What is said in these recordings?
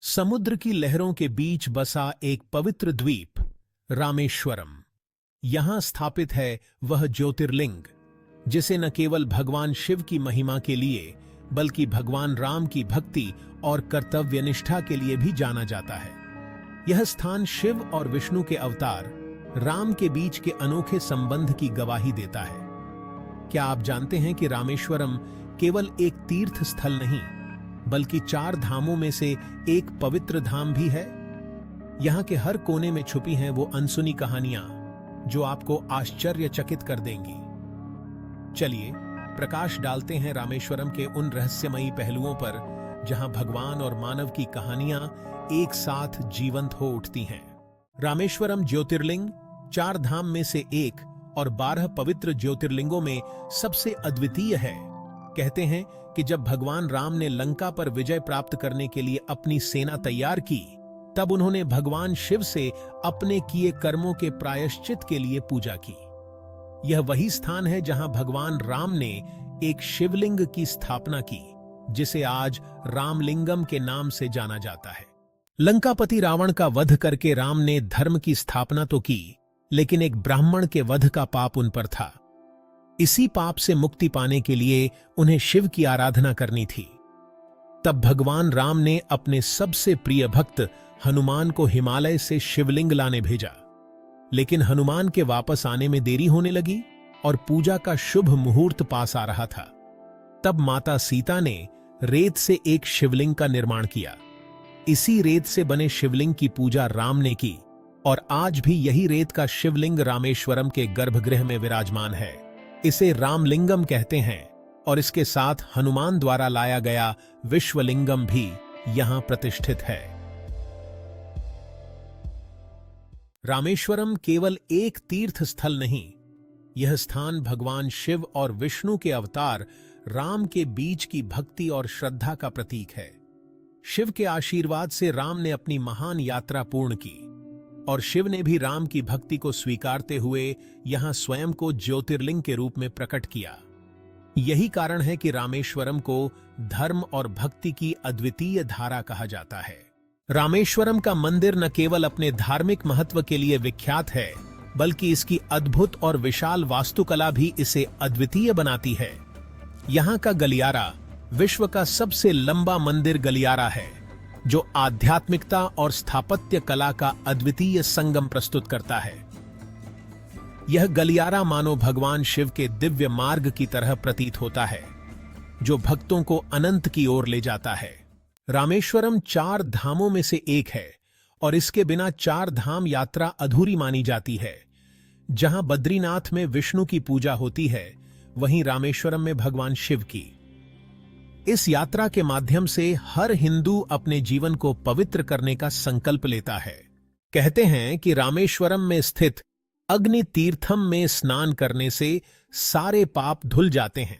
समुद्र की लहरों के बीच बसा एक पवित्र द्वीप रामेश्वरम। यहां स्थापित है वह ज्योतिर्लिंग जिसे न केवल भगवान शिव की महिमा के लिए बल्कि भगवान राम की भक्ति और कर्तव्यनिष्ठा के लिए भी जाना जाता है। यह स्थान शिव और विष्णु के अवतार राम के बीच के अनोखे संबंध की गवाही देता है। क्या आप जानते हैं कि रामेश्वरम केवल एक तीर्थ स्थल नहीं बल्कि 4 धामों में से एक पवित्र धाम भी है। यहां के हर कोने में छुपी हैं वो अनसुनी कहानियां जो आपको आश्चर्यचकित कर देंगी। चलिए प्रकाश डालते हैं रामेश्वरम के उन रहस्यमयी पहलुओं पर जहां भगवान और मानव की कहानियां एक साथ जीवंत हो उठती हैं। रामेश्वरम ज्योतिर्लिंग 4 धाम में से एक और 12 पवित्र ज्योतिर्लिंगों में सबसे अद्वितीय है। कहते हैं कि जब भगवान राम ने लंका पर विजय प्राप्त करने के लिए अपनी सेना तैयार की, तब उन्होंने भगवान शिव से अपने किए कर्मों के प्रायश्चित के लिए पूजा की। यह वही स्थान है जहां भगवान राम ने एक शिवलिंग की स्थापना की, जिसे आज रामलिंगम के नाम से जाना जाता है। लंकापति रावण का वध करके राम ने धर्म की स्थापना तो की, लेकिन एक ब्राह्मण के वध का पाप उन पर था। इसी पाप से मुक्ति पाने के लिए उन्हें शिव की आराधना करनी थी। तब भगवान राम ने अपने सबसे प्रिय भक्त हनुमान को हिमालय से शिवलिंग लाने भेजा, लेकिन हनुमान के वापस आने में देरी होने लगी और पूजा का शुभ मुहूर्त पास आ रहा था। तब माता सीता ने रेत से एक शिवलिंग का निर्माण किया। इसी रेत से बने शिवलिंग की पूजा राम ने की और आज भी यही रेत का शिवलिंग रामेश्वरम के गर्भगृह में विराजमान है। इसे रामलिंगम कहते हैं और इसके साथ हनुमान द्वारा लाया गया विश्वलिंगम भी यहां प्रतिष्ठित है। रामेश्वरम केवल एक तीर्थ स्थल नहीं, यह स्थान भगवान शिव और विष्णु के अवतार राम के बीच की भक्ति और श्रद्धा का प्रतीक है। शिव के आशीर्वाद से राम ने अपनी महान यात्रा पूर्ण की और शिव ने भी राम की भक्ति को स्वीकारते हुए यहां स्वयं को ज्योतिर्लिंग के रूप में प्रकट किया। यही कारण है कि रामेश्वरम को धर्म और भक्ति की अद्वितीय धारा कहा जाता है। रामेश्वरम का मंदिर न केवल अपने धार्मिक महत्व के लिए विख्यात है, बल्कि इसकी अद्भुत और विशाल वास्तुकला भी इसे अद्वितीय बनाती है। यहां का गलियारा विश्व का सबसे लंबा मंदिर गलियारा है, जो आध्यात्मिकता और स्थापत्य कला का अद्वितीय संगम प्रस्तुत करता है। यह गलियारा मानो भगवान शिव के दिव्य मार्ग की तरह प्रतीत होता है, जो भक्तों को अनंत की ओर ले जाता है। रामेश्वरम 4 धामों में से एक है और इसके बिना 4 धाम यात्रा अधूरी मानी जाती है। जहां बद्रीनाथ में विष्णु की पूजा होती है, वहीं रामेश्वरम में भगवान शिव की। इस यात्रा के माध्यम से हर हिंदू अपने जीवन को पवित्र करने का संकल्प लेता है। कहते हैं कि रामेश्वरम में स्थित अग्नि तीर्थम में स्नान करने से सारे पाप धुल जाते हैं।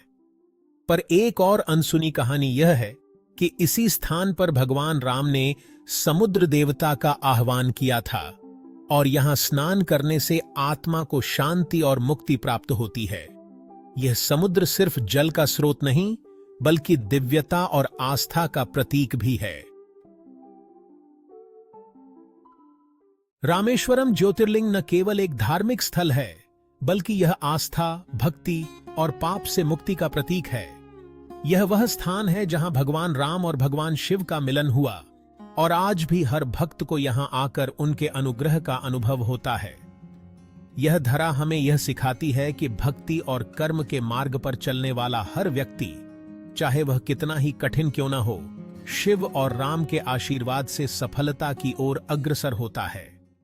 पर एक और अनसुनी कहानी यह है कि इसी स्थान पर भगवान राम ने समुद्र देवता का आह्वान किया था और यहां स्नान करने से आत्मा को शांति और मुक्ति प्राप्त होती है। यह समुद्र सिर्फ जल का स्रोत नहीं, बल्कि दिव्यता और आस्था का प्रतीक भी है। रामेश्वरम ज्योतिर्लिंग न केवल एक धार्मिक स्थल है, बल्कि यह आस्था, भक्ति और पाप से मुक्ति का प्रतीक है। यह वह स्थान है जहां भगवान राम और भगवान शिव का मिलन हुआ और आज भी हर भक्त को यहां आकर उनके अनुग्रह का अनुभव होता है। यह धरा हमें यह सिखाती है कि भक्ति और कर्म के मार्ग पर चलने वाला हर व्यक्ति, चाहे वह कितना ही कठिन क्यों न हो, शिव और राम के आशीर्वाद से सफलता की ओर अग्रसर होता है।